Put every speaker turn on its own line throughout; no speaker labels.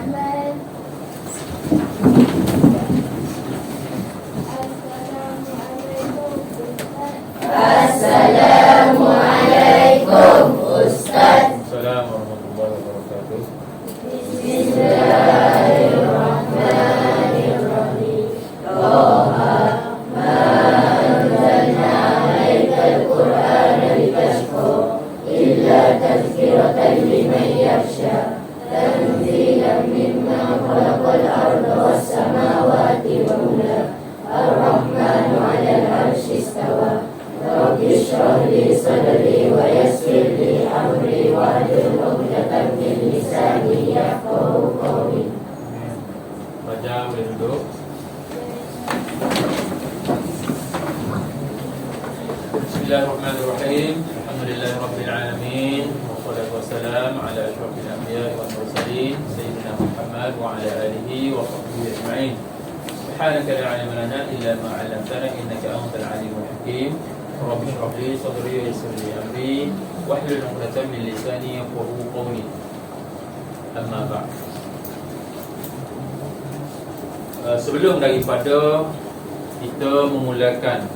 Assalamualaikum Ustaz.
Assalamualaikum warahmatullahi wabarakatuh.
Bismillahirrahmanirrahim. Toha ma anzalna alaikal Qur'ana litashqa illa tazkiratan liman yakhsha tanzilan mimman khalaqal arda was samawati wal arda ar-rahmanu 'alal 'arsyi istawa. Rabbi shrah li sadri wa yassir li amri wahlul 'uqdatam min lisani yafqahu qawli.
Baca, boleh duduk. Bismillahirrahmanirrahim. Alhamdulillahirabbil alamin. Wassalatu wassalamu ala asyrafil anbiya'i wal mursalin sayyidina Muhammad wa ala alihi wa sahbihi ajma'in. Subhanaka la 'ilma lana illa ma 'allamtana innaka antal 'alimul hakim. Rabbi shrah li sadri wa yassir li amri wahlul 'uqdatam min lisani yafqahu qawli. Amma ba'd. Sebelum daripada kita memulakan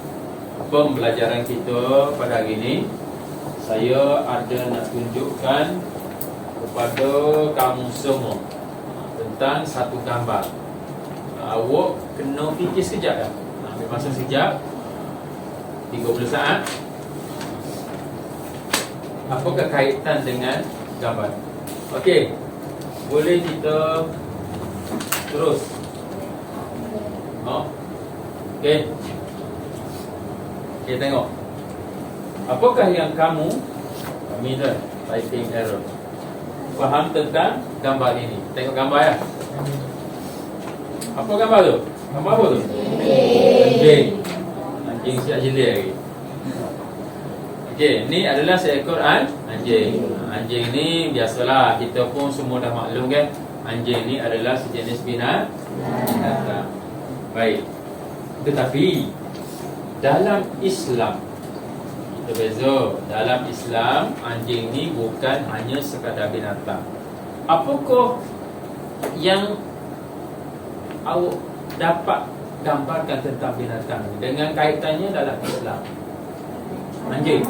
pembelajaran kita pada hari ini, saya ada nak tunjukkan kepada kamu semua tentang satu gambar. Awak kena fikir sekejap dah. Ambil masa sekejap, 30 saat. Apakah kaitan dengan gambar? Okey, boleh kita terus. Okey. Okey, tengok. Apakah yang kamu dah typing error faham tentang gambar ini? Tengok gambar ya. Apa gambar tu? Gambar apa tu? Anjing. Anjing siap jelik lagi. Okey, ni adalah seekor anjing. Anjing ni biasalah, kita pun semua dah maklum kan. Anjing ni adalah sejenis binatang. Baik. Tetapi dalam Islam kita beza. Dalam Islam, anjing ni bukan hanya sekadar binatang. Apakah yang awak dapat gambarkan tentang binatang ni dengan kaitannya dalam Islam? Anjing.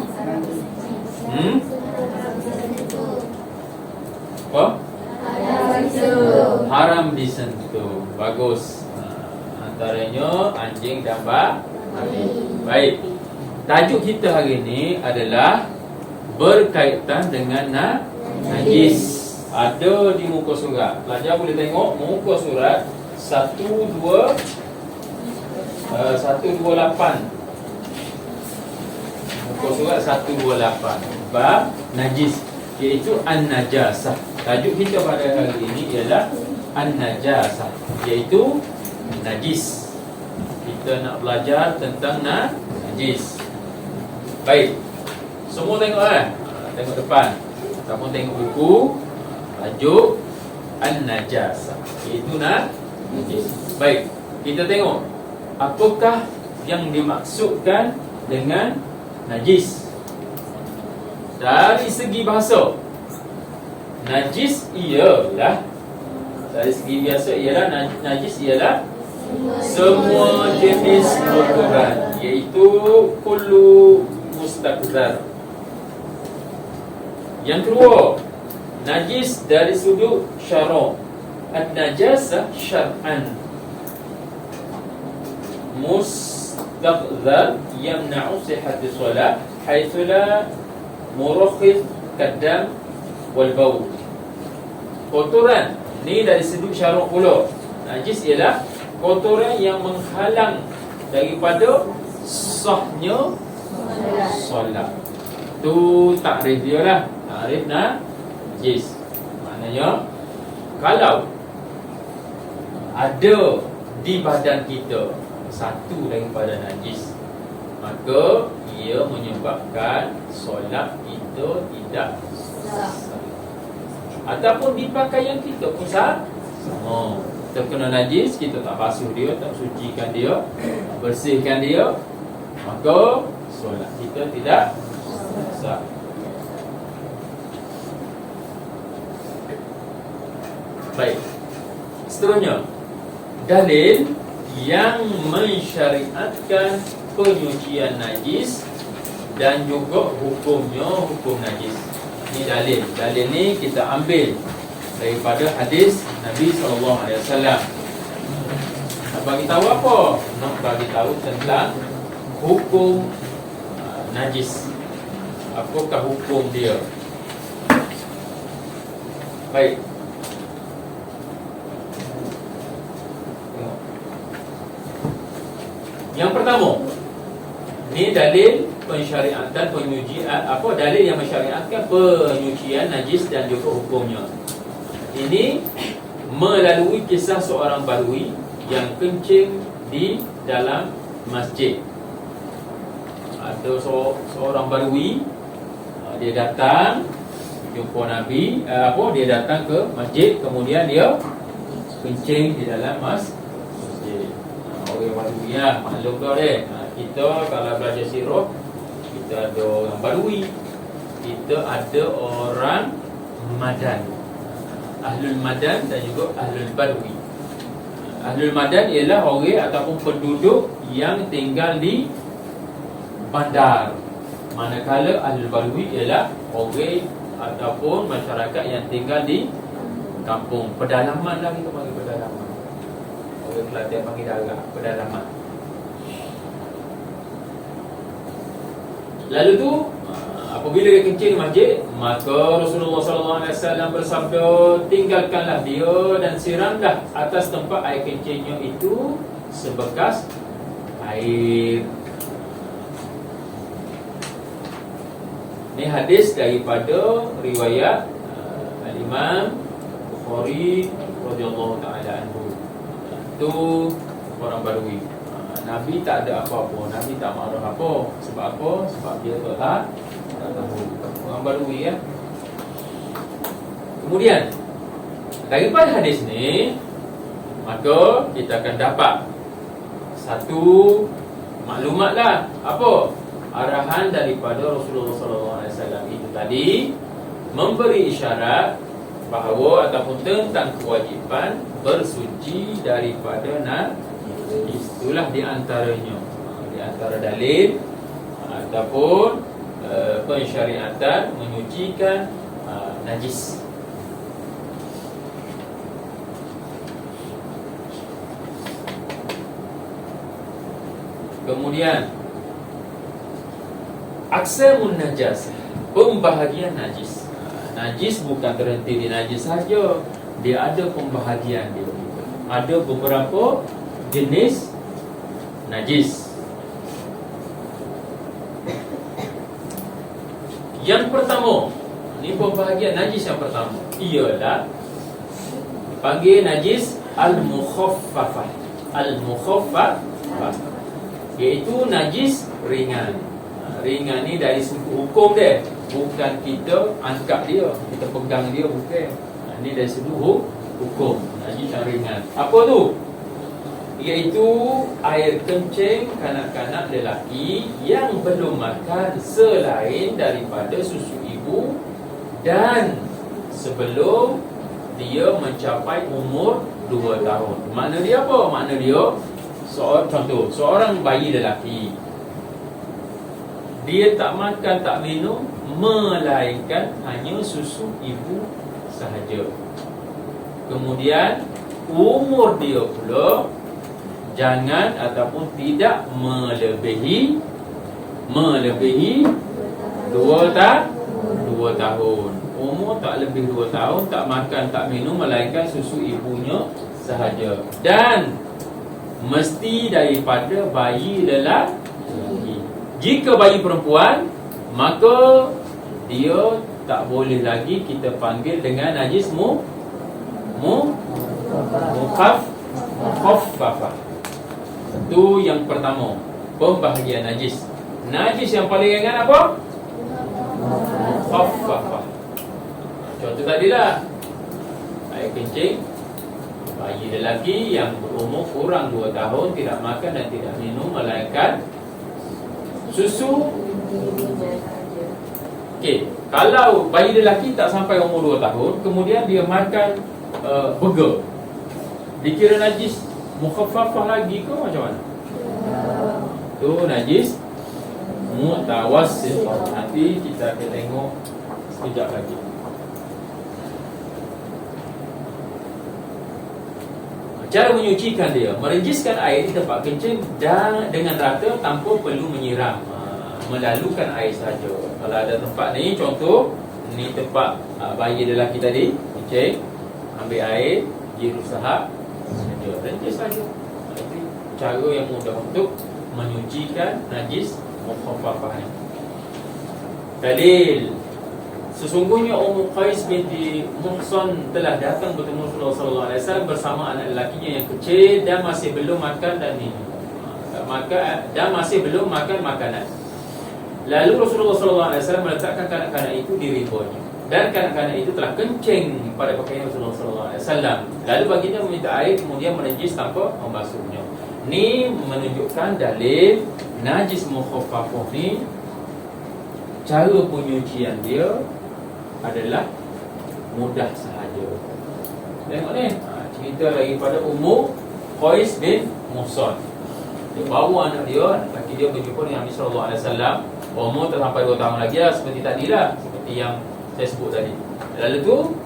Apa? Haram disentuh. Bagus. Antaranya anjing dan babi. Baik. Tajuk kita hari ini adalah berkaitan dengan najis. Ada di muka surat. Pelajar boleh tengok muka surat 128. Muka surat 128. Bab najis, iaitu an-najasah. Tajuk kita pada hari ini ialah an-najasah, iaitu najis. Kita nak belajar tentang najis. Baik. Semua tengok tengok depan. Kamu tengok buku. Tajuk an-najasah, iaitu najis. Baik. Kita tengok apakah yang dimaksudkan dengan najis. Dari segi bahasa, najis ialah, dari segi biasa ialah najis ialah semua jenis kotoran, iaitu kullu mustaqzar. Yang kedua, najis dari sudut syara'. An-najasah syar'an mustaqzar yamna'u sihhati solat haitsu la murakhis kadam wal baul. Kotoran ni dari sudut syara' pula. Najis ialah kotoran yang menghalang daripada sahnya solat. Tu takrif dia lah. Takrif najis. Maknanya kalau ada di badan kita satu daripada najis, maka ia menyebabkan solat kita tidak sah. Ataupun di pakaian kita pun sama. Terkena najis, kita tak basuh dia, tak sucikan dia, tak bersihkan dia, maka solat kita tidak sah. Baik. Seterusnya, dalil yang mensyariatkan penyucian najis dan juga hukumnya hukum najis. Ini dalil. Dalil ni kita ambil daripada hadis Nabi SAW. Nak bagi tahu apa? Nak bagi tahu tentang hukum najis. Apakah hukum dia? Baik. Yang pertama, ini dalil pensyariatan penyucian, dalil yang mensyariatkan penyucian najis dan juga hukumnya. Ini melalui kisah seorang badui yang kencing di dalam masjid. Ada seorang badui, dia datang jumpa Nabi, dia datang ke masjid, kemudian dia kencing di dalam masjid. Orang badui lah, maklum kau deh. Kita kalau belajar sirah, kita ada orang badui, kita ada orang madan, ahlul madan dan juga ahlul badui. Ahlul madan ialah orang ataupun penduduk yang tinggal di bandar, manakala ahlul badui ialah orang ataupun masyarakat yang tinggal di kampung. Pedalaman lah kita panggil pedalaman. Orang Kelantan panggil darat, pedalaman. Lalu tu apabila dia kencing di masjid, maka Rasulullah SAW bersabda, tinggalkanlah dia dan siramlah atas tempat air kencingnya itu sebekas air. Ini hadis daripada riwayat Al-Imam Bukhari radhiyallahu taala anhu. Itu orang badui. Nabi tak ada apa-apa, Nabi tak marah apa. Sebab apa? Sebab dia tak tahu. Orang badui ya. Kemudian daripada hadis ni, maka kita akan dapat satu maklumat lah. Apa? Arahan daripada Rasulullah SAW itu tadi memberi isyarat bahawa ataupun tentang kewajipan bersuci daripada najis. Itulah di antaranya, di antara dalil ataupun pensyariatan menyucikan najis. Kemudian aqsamun najas, pembahagian najis. Najis bukan berhenti di najis saja, dia ada pembahagian dia. Ada beberapa jenis najis. Yang pertama, ini pembahagian najis yang pertama, ialah dipanggil najis al-mukhaffafah. Al-mukhaffafah iaitu najis ringan. Ringan ni dari segi hukum dia, bukan kita angkat dia, kita pegang dia, bukan. Ini dari segi hukum, najis yang ringan. Apa tu? Iaitu air kencing kanak-kanak lelaki yang belum makan selain daripada susu ibu dan sebelum dia mencapai umur 2 tahun. Makna dia apa? Makna dia contoh, seorang bayi lelaki, dia tak makan, tak minum, melainkan hanya susu ibu sahaja. Kemudian umur dia pula jangan ataupun tidak melebihi 2 tahun. Umur tak lebih 2 tahun, tak makan, tak minum, melainkan susu ibunya sahaja. Dan mesti daripada bayi lelaki. Jika bayi perempuan, maka dia tak boleh lagi kita panggil dengan najis mukhaffafah. Itu yang pertama, pembahagian najis. Najis yang paling ringan apa? Mukhaffafah. Contoh tadilah, air kencing bayi lelaki yang berumur kurang 2 tahun, tidak makan dan tidak minum, melainkan susu. Okey, kalau bayi lelaki tak sampai umur 2 tahun, kemudian dia makan burger, dikira najis mukhaffafah lagi ke macam mana? Tu najis mutawassithah. Nanti kita akan tengok sekejap lagi. Cara menyucikan dia, merenjiskan air di tempat kencing dan dengan rata tanpa perlu menyiram, melalukan air saja. Kalau ada tempat ni, contoh ni tempat bayi lelaki tadi, kencing, ambil air, giru sahab saja, renjis saja. Itu cara yang mudah untuk menyucikan najis mukhaffafah ni. Dalil, sesungguhnya Ummu Qais binti Muhsan telah datang bertemu Rasulullah SAW bersama anak lelakinya yang kecil dan masih belum makan dan minum. Masih belum makan makanan. Lalu Rasulullah SAW meletakkan kanak-kanak itu di ribanya, dan kanak-kanak itu telah kencing pada pakaian Rasulullah SAW. Lalu baginda meminta air, kemudian menajis tanpa membasuhnya. Ini menunjukkan dalil najis mukhaffafah ni, cara penyucian dia adalah mudah sahaja. Tengok ni, cerita daripada Ummu Qais bin Muhsan. Dia bawa anak dia, anak lelaki dia berjumpa dengan Nabi SAW. Umur tak sampai 2 tahun lagi lah, seperti tadi lah, seperti yang saya sebut tadi. Lalu tu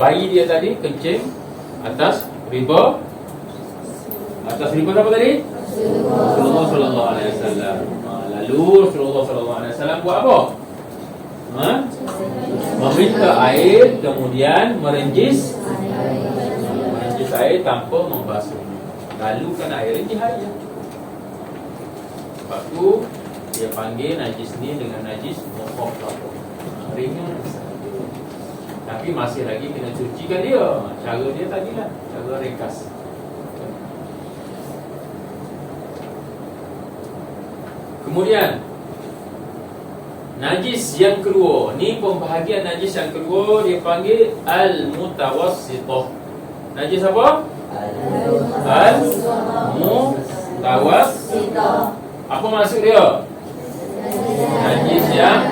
bayi dia tadi kencing atas riba. Atas riba apa tadi? Rasulullah SAW. Lalu Rasulullah SAW buat apa? Meminta air, kemudian merenjis air tanpa membasuhnya. Lalu kan air renjis air. Sebab tu dia panggil najis ni dengan najis mukhaffafah. Ringan saja. Tapi masih lagi kena cucikan dia. Cara dia tadilah, cara ringkas. Kemudian najis yang kedua, ni pembahagian najis yang kedua, dia panggil al-mutawassithah. Najis apa? Al-mutawassithah. Apa maksud dia? Najis yang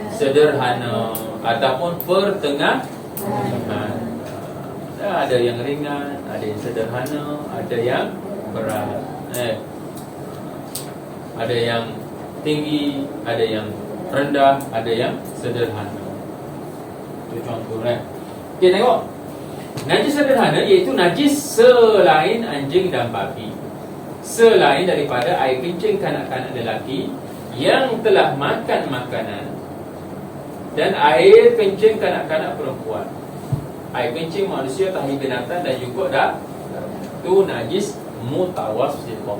sederhana ataupun pertengahan. Ada yang ringan, ada yang sederhana, ada yang berat. Ada yang tinggi, ada yang rendah, ada yang sederhana. Itu contoh kan. Okey, tengok. Najis sederhana iaitu najis selain anjing dan babi, selain daripada air kencing kanak-kanak lelaki yang telah makan makanan, dan air kencing kanak-kanak perempuan. Air kencing manusia, tahi binatang dan juga dah itu najis mutawassithah.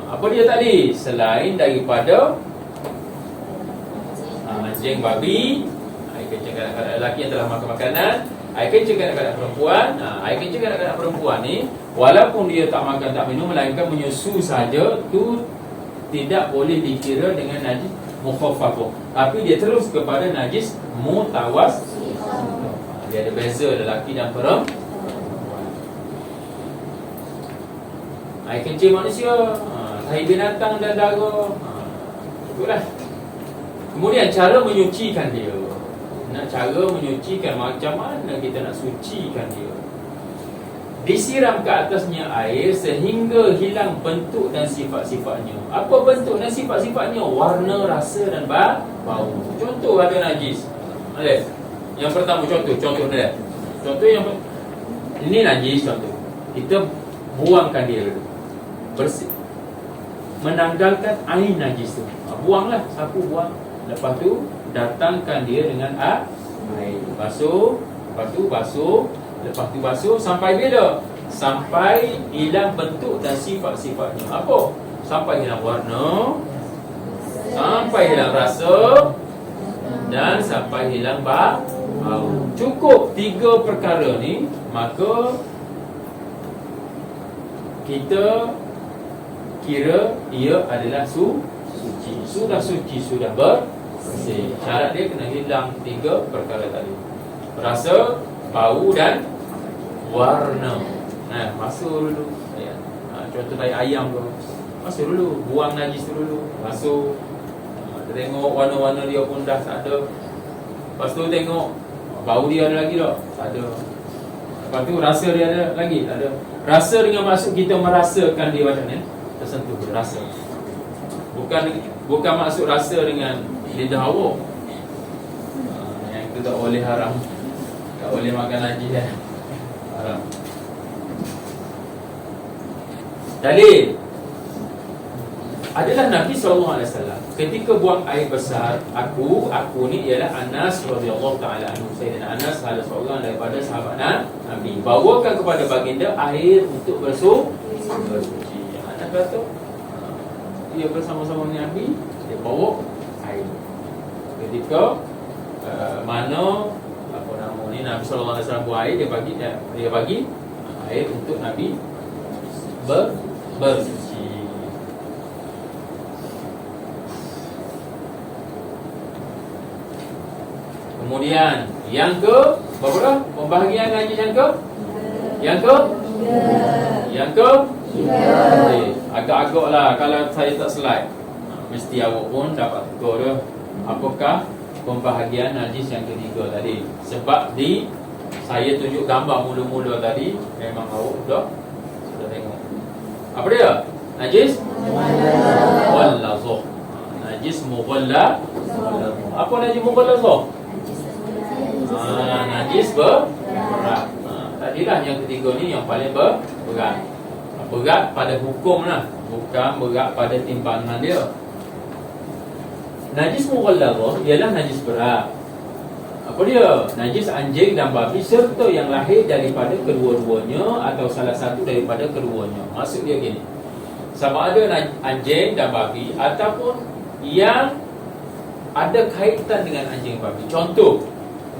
Apa dia tadi? Selain daripada anjing, babi, air kencing kanak-kanak lelaki yang telah makan makanan, air kencing kanak-kanak perempuan. Air kencing kanak-kanak perempuan ni, walaupun dia tak makan tak minum, melainkan menyusu saja, tu tidak boleh dikira dengan najis mukhaffafah, tapi dia terus kepada najis mutawassithah. Dia ada beza lelaki dan perempuan. Air kencing manusia, tahi binatang dan darah, itulah. Kemudian cara menyucikan dia. Nak cara menyucikan, macam mana kita nak sucikan dia? Disiram ke atasnya air sehingga hilang bentuk dan sifat-sifatnya. Apa bentuk dan sifat-sifatnya? Warna, rasa dan bau. Contoh ada najis. Ada. Yang pertama contoh dia. Contoh yang ini najis contoh. Kita buangkan dia dulu. Bersih. Menanggalkan air najis tu. Buanglah, sapu buang. Lepas tu datangkan dia dengan air. Basuh, lepas tu basuh. Lepas tu basuh sampai bila? Sampai hilang bentuk dan sifat-sifatnya. Apa? Sampai hilang warna, sampai hilang rasa, dan sampai hilang bau. Cukup 3 perkara ni, maka kita kira ia adalah suci. Sudah suci, sudah bersih. Syarat dia kena hilang 3 perkara tadi: rasa, bau dan warna. Basuh dulu. Contoh tadi ayam tu, basuh dulu, buang najis tu dulu, basuh. Tengok warna-warna dia pun dah tak ada. Lepas tu tengok bau dia ada lagi tak? Tak ada. Lepas tu rasa dia ada lagi. Ada rasa dengan maksud kita merasakan dia macam ni, tersentuh rasa. Bukan maksud rasa dengan lidah awak. Yang itu tak boleh haram. Tak boleh makan najis kan. Haram. Dalil adalah Nabi SAW ketika buang air besar, aku ni ialah Anas radhiyallahu taala anhu. Sayyidina Anas salah seorang daripada sahabat Nabi, bawakan kepada baginda air untuk bersuci. Anas kata dia bersama-sama dengan Nabi, dia bawa air. Ketika mana apa nama ni Nabi SAW buang air, dia bagi air untuk Nabi bersuci. Kemudian yang ke berapa dah? Pembahagian najis yang ke? Yang ke? Yang ke? Okay. Agak-agak lah kalau saya tak slide. Mesti awak pun dapat tukar dah. Apakah pembahagian najis yang ketiga tadi? Sebab saya tunjuk gambar mula-mula tadi, memang awak sudah tengok. Apa dia? Najis mughallazah. Najis mughallazah. Apa najis mughallazah? Najis berat. Tadilah yang ketiga ni yang paling berat. Berat pada hukum lah, bukan berat pada timbangan dia. Najis mughallazah ialah najis berat. Apa dia? Najis anjing dan babi serta yang lahir daripada kedua-duanya atau salah satu daripada keduanya. Maksud dia gini, sama ada anjing dan babi ataupun yang ada kaitan dengan anjing babi. Contoh,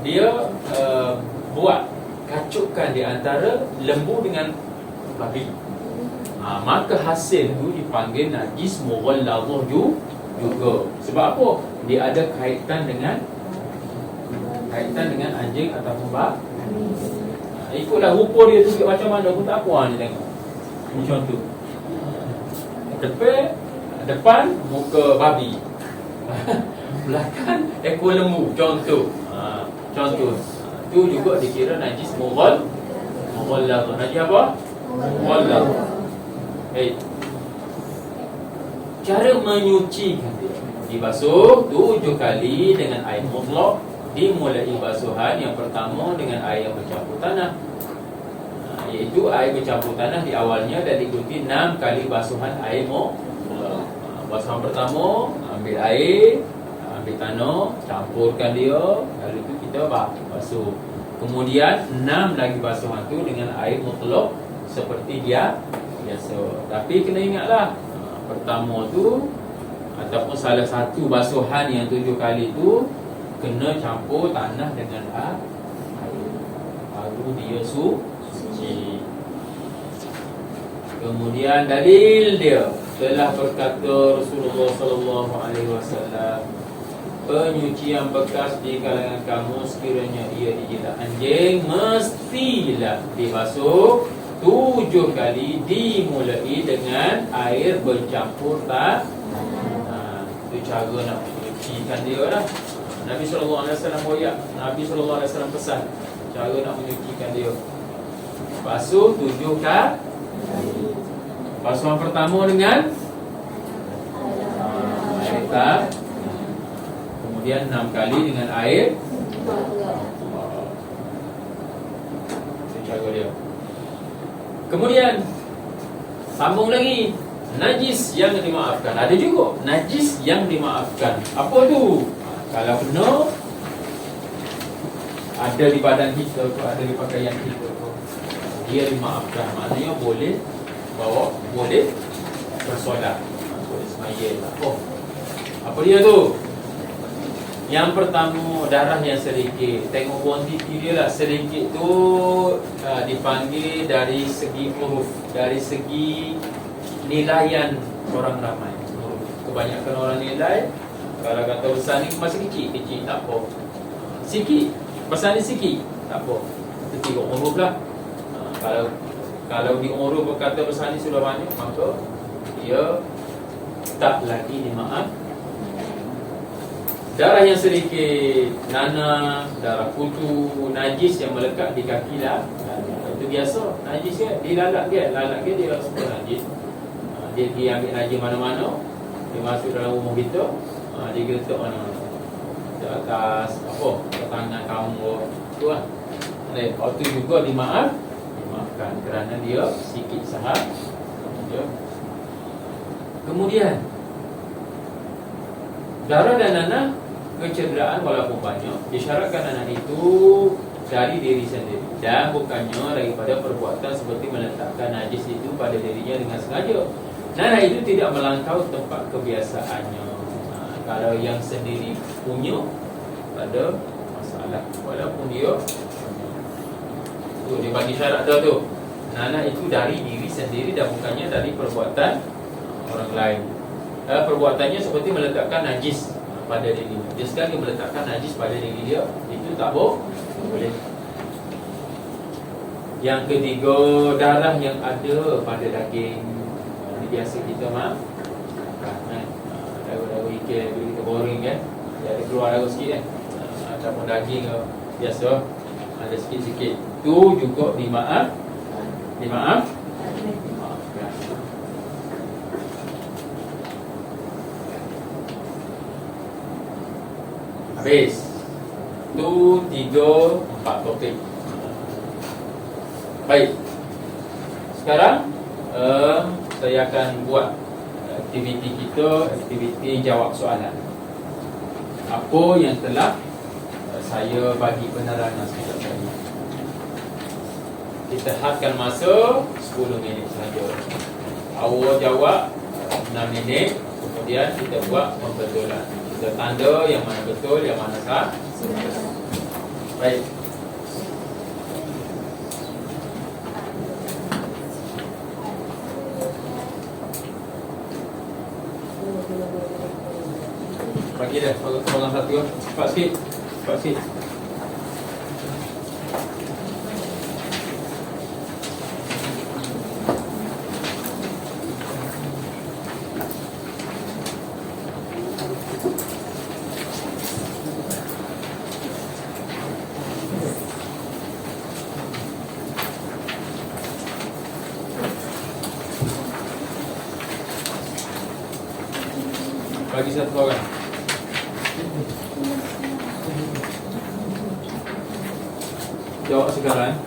dia buat kacukan di antara lembu dengan babi, maka hasil itu dipanggil najis mughallazah juga. Sebab apa? Dia ada kaitan dengan anjing ataupun babi. Ikutlah rupa dia tu macam mana pun tak apa ni tengok. Ini contoh. Depan muka babi, belakang ekor lembu. Contoh. Itu juga dikira najis mughallazah. Najis apa? Mughallazah. Cara menyucikan dia, dibasuh 7 kali dengan air mutlak. Dimulai basuhan yang pertama dengan air yang bercampur tanah, iaitu air bercampur tanah di awalnya, dan diikuti 6 kali basuhan air mutlak. Basuhan pertama, ambil air, ambil tanah, campurkan dia, lalu itu kita basuh. Kemudian 6 lagi basuhan tu dengan air mutlak seperti dia biasa. Tapi kena ingatlah, pertama tu ataupun salah satu basuhan yang 7 kali tu kena campur tanah dengan air, baru dia suci. Kemudian dalil dia, telah berkata Rasulullah SAW, penyucian bekas di kalangan kamu sekiranya ia dijilat anjing, mestilah dibasuh 7 kali, dimulai dengan air bercampur tanah. Itu cara nak menyucikan dia lah. Nabi SAW boyak, Nabi SAW pesan cara nak menyucikan dia. Basuh 7 kali. Basuhan pertama dengan air tak, kemudian 6 kali dengan air. Itu cara dia. Kemudian sambung lagi, najis yang dimaafkan. Ada juga najis yang dimaafkan. Apa tu? Kalau kena ada di badan kita, ada di pakaian kita, dia dimaafkan. Maknanya boleh bawa, boleh bersolat, boleh semaya. Apa dia tu? Yang pertama, darah yang sedikit. Tengok kuantiti dia lah. Sedikit tu dipanggil dari segi huruf, dari segi nilaian orang ramai. Kebanyakan orang nilai, kalau kata besar ni masih kecil, tak apa. Sikit, besar ni sikit, tak apa. Kita tengok huruf lah. Kalau di huruf berkata besar ni sudah banyak, maka dia tak lagi dimaaf. Darah yang sedikit, nanah, darah kutu, najis yang melekat di kaki lah, tu biasa najis kan, dia lalat dia rasa najis. Dia pergi ambil najis mana-mana, dia masuk dalam rumah kita, dia geletak mana-mana, ke atas apa, ke tangan kamu tu lah. Waktu juga dimaafkan kerana dia sikit sahaja. Kemudian darah dan nanah kecederaan walaupun banyak, disyaratkan nanah itu dari diri sendiri dan bukannya daripada perbuatan seperti meletakkan najis itu pada dirinya dengan sengaja. Nanah itu tidak melankau tempat kebiasaannya. Kalau yang sendiri punya, ada masalah walaupun dia tu, dia bagi syarat dah tu. Nanah itu dari diri sendiri dan bukannya dari perbuatan orang lain. Perbuatannya seperti meletakkan najis pada diri dia. Sekali meletakkan najis pada diri dia, itu tak boleh. Yang ketiga, darah yang ada pada daging. Ini biasa kita makan, darah ikan kita goreng kan, dia ada keluar darah sikit kan, ataupun daging biasa ada sikit-sikit, tu juga dimaafkan. Habis. Tu 3-4 topik. Baik. Sekarang saya akan buat aktiviti kita, aktiviti jawab soalan. Apa yang telah saya bagi penerangan sekejap tadi. Kita hadkan masa 10 minit saja. Awak jawab 6 minit, kemudian kita buat pembetulan. Kita tanda yang mana betul, yang mana salah. Baik. Bagi dah, soalan satu. Cepat sikit. Bagi satu orang. Jawab sekarang.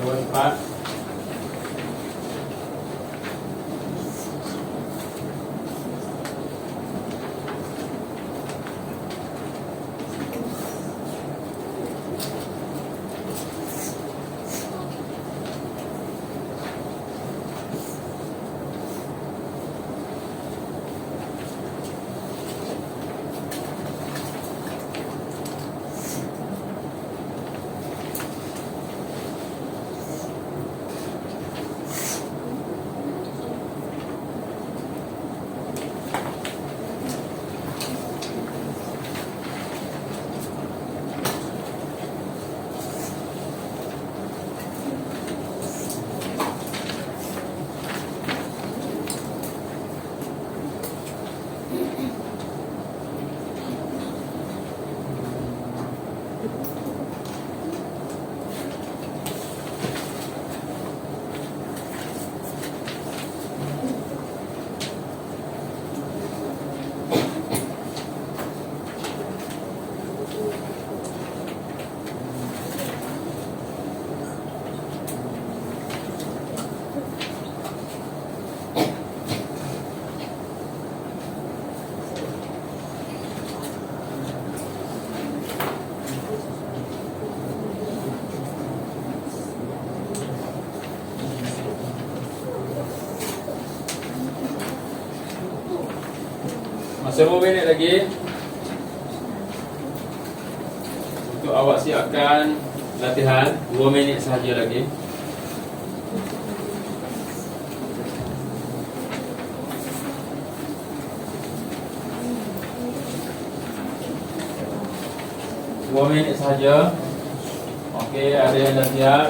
Jawab cepat. 10 minit lagi untuk awak siapkan latihan. 2 minit sahaja lagi. Dua minit sahaja. Okey, ada yang dah siap,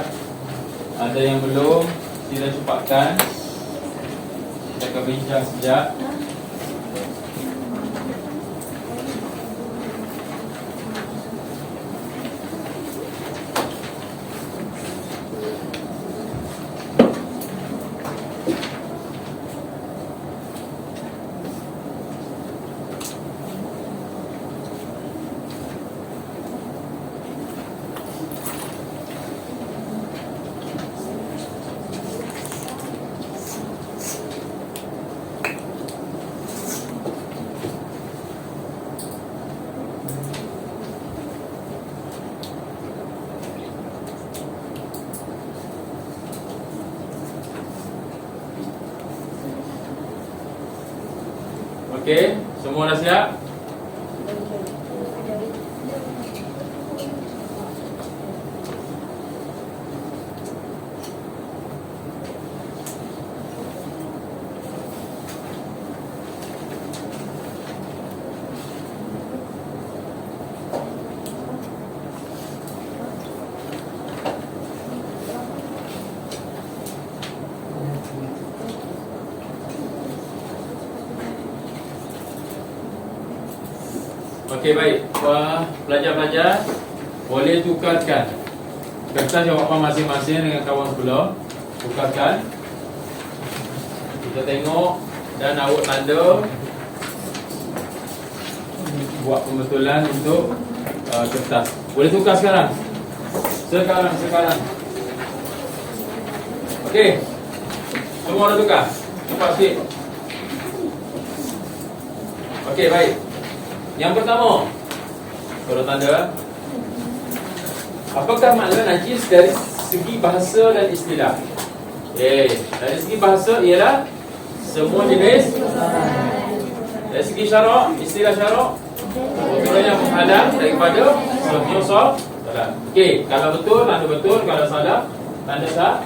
ada yang belum, sila cepatkan. Kita akan bincang sekejap. Okey, semua dah siap? Okey, baik. Pelajar-pelajar boleh tukarkan kertas jawapan masing-masing dengan kawan sebelah. Tukarkan. Kita tengok dan awak tanda buat pembetulan untuk kertas. Boleh tukar sekarang. Sekarang. Okey. Semua dah tukar. Cepat sikit. Okey, baik. Yang pertama, kalau tanda, apakah makna najis dari segi bahasa dan istilah? Dari segi bahasa ialah semua jenis. Dari segi syarak, istilah syarak, perkara yang menghalang daripada semua salah. Okey, kalau betul tanda betul, kalau salah tanda salah.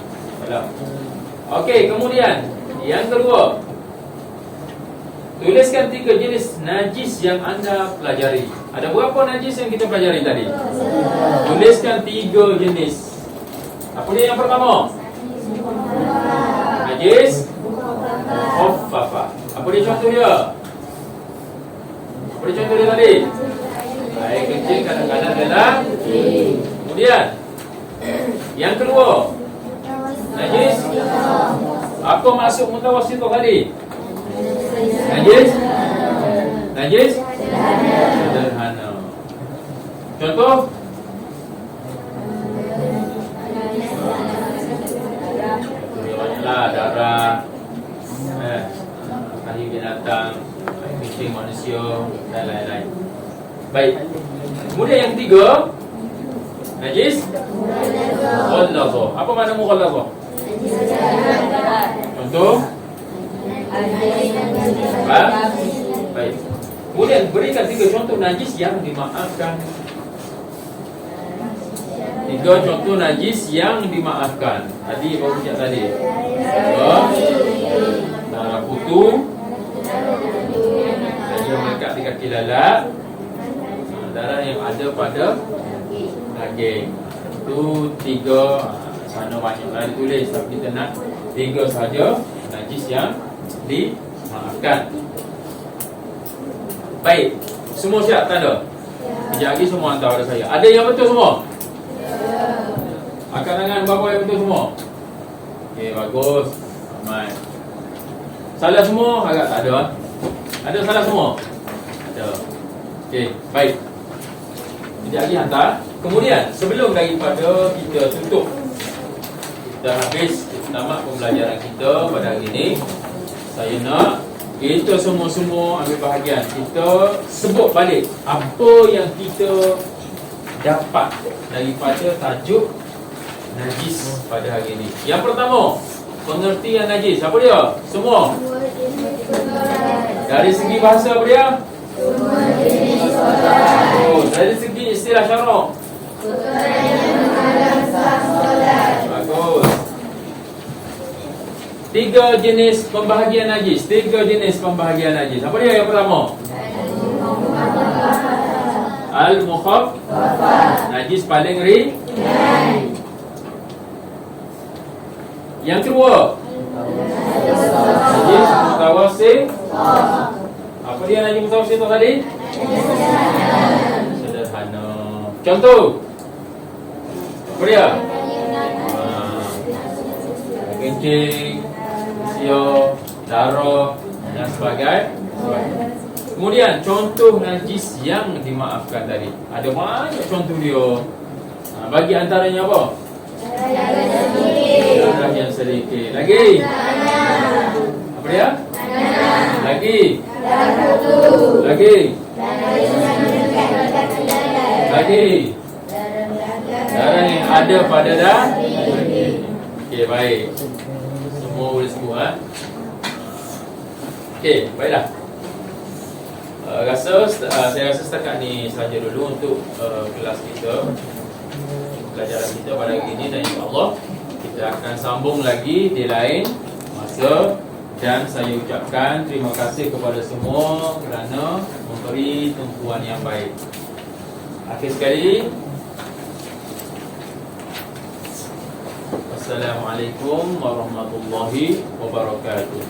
Okey, kemudian yang kedua, tuliskan 3 jenis najis yang anda pelajari. Ada berapa najis yang kita pelajari tadi? Tuliskan 3 jenis. Apa dia yang pertama? Najis khaffafa. Apa dia contoh dia? Apa dia contoh dia tadi? Air kencing kadang-kadang dalam. Kemudian yang kedua, najis apa masuk mutawassithah tadi? Najis sederhana. Contoh, banyaklah darah, kaki binatang, kencing manusia dan lain-lain. Baik. Kemudian yang ketiga, najis mughallazah. Apa makna mughallazah? Contoh, baik. Kemudian berikan 3 contoh najis yang dimaafkan. 3 contoh najis yang dimaafkan. Tadi baru cakap tadi. Darah putu, darah melekat di kaki lalat, darah yang ada pada daging. Itu 3. Sana banyaklah ditulis, tapi kita nak 3 saja najis yang dimaafkan. Baik, semua siap tanda? Sekejap lagi semua hantar pada saya. Ada yang betul semua? Angkat tangan berapa yang betul semua? Okey, bagus. Ramai. Salah semua? Agak tak ada. Ada salah semua? Ada. Okey, baik. Sekejap lagi hantar. Kemudian, sebelum daripada kita tutup, kita habis, kita tamat pembelajaran kita pada hari ini, saya nak kita semua-semua ambil bahagian. Kita sebut balik apa yang kita dapat daripada tajuk najis pada hari ini. Yang pertama, pengertian najis. Apa dia? Semua? Dari segi bahasa apa dia?
jenis solat.
Oh, dari segi istilah syarak.
Kotoran yang menghalang sah solat.
Bagus. 3 jenis pembahagian najis. 3 jenis pembahagian najis. Apa dia yang pertama? Al-mukhaffaf. Najis paling ringan. Yang kedua, najis mutawasit. Apa dia najis mutawasit tu tadi? Sederhana. Contoh. Apa dia? Kencing, usia, darah dan sebagainya. Kemudian contoh najis yang dimaafkan tadi. Ada banyak contoh dia. Bagi antaranya apa? Darah yang sedikit. Lagi? Apa dia? Lagi? Lagi? Lagi? Darah yang ada pada dah. Okey, baik. Semua boleh sebut Okey, baiklah. Saya rasa setakat ni saja dulu untuk kelas kita, pelajaran kita pada hari ini, dan insya-Allah kita akan sambung lagi di lain masa. Dan saya ucapkan terima kasih kepada semua kerana memberi tumpuan yang baik. Akhir sekali, Assalamualaikum warahmatullahi wabarakatuh.